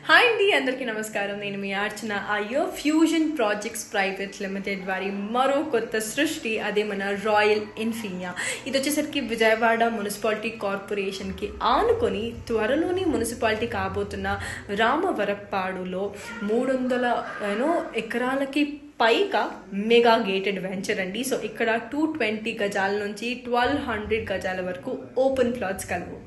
Hi అండి, అందరికీ నమస్కారం. నేను మీ అర్చన. అయ్యో ఫ్యూజన్ ప్రాజెక్ట్స్ ప్రైవేట్ లిమిటెడ్ వారి మరో కొత్త సృష్టి, అదే మన రాయల్ ఎన్ఫీనియా. ఇది వచ్చేసరికి విజయవాడ మున్సిపాలిటీ కార్పొరేషన్కి ఆనుకొని త్వరలోని మున్సిపాలిటీ కాబోతున్న రామవరప్పాడులో 300 ఎకరాలకి పైగా మెగా గేటెడ్ వెంచర్ అండి. సో ఇక్కడ 220 గజాల నుంచి 1200 గజాల వరకు ఓపెన్ ప్లాట్స్ కలవు.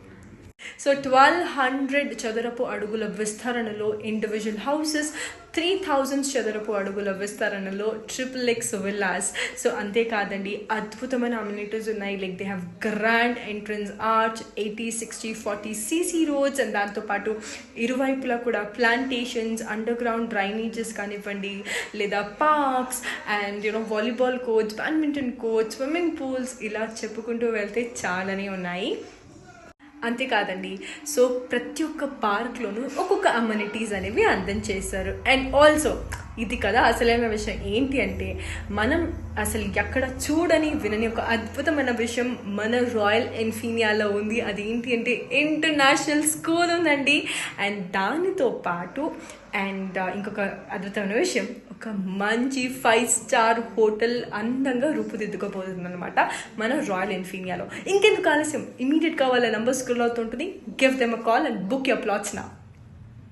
సో 1200 చదరపు అడుగుల విస్తరణలో ఇండివిజువల్ హౌసెస్, 3000 చదరపు అడుగుల విస్తరణలో XXX విల్లాస్. సో అంతేకాదండి, అద్భుతమైన అమ్యూనిటీస్ ఉన్నాయి. Like they have grand entrance arch, 80, 60, 40 CC roads and దాంతోపాటు ఇరువైపులా కూడా ప్లాంటేషన్స్, అండర్ గ్రౌండ్ డ్రైనేజెస్ కానివ్వండి, లేదా parks and volleyball courts, badminton courts, swimming pools, ఇలా చెప్పుకుంటూ వెళ్తే చాలానే ఉన్నాయి. అంతేకాదండి, సో ప్రతి ఒక్క పార్క్లోనూ ఒక్కొక్క అమ్యూనిటీస్ అనేవి అందం చేశారు. అండ్ ఆల్సో ఇది కదా అసలైన విషయం ఏంటి అంటే, మనం అసలు ఎక్కడ చూడని వినని ఒక అద్భుతమైన విషయం మన రాయల్ ఎన్ఫీనియాలో ఉంది. అది ఏంటి అంటే ఇంటర్నేషనల్ స్కూల్ ఉందండి. అండ్ దానితో పాటు ఇంకొక అద్భుతమైన విషయం, ఒక మంచి 5 స్టార్ హోటల్ అందంగా రూపుదిద్దుకోబోతుంది అనమాట మన రాయల్ ఎన్ఫీనియాలో. ఇంకెందుకు ఆలస్యం, ఇమీడియట్గా వాళ్ళ నంబర్ స్క్రోల్ అవుతుంటుంది. Give them a call and book your plots now.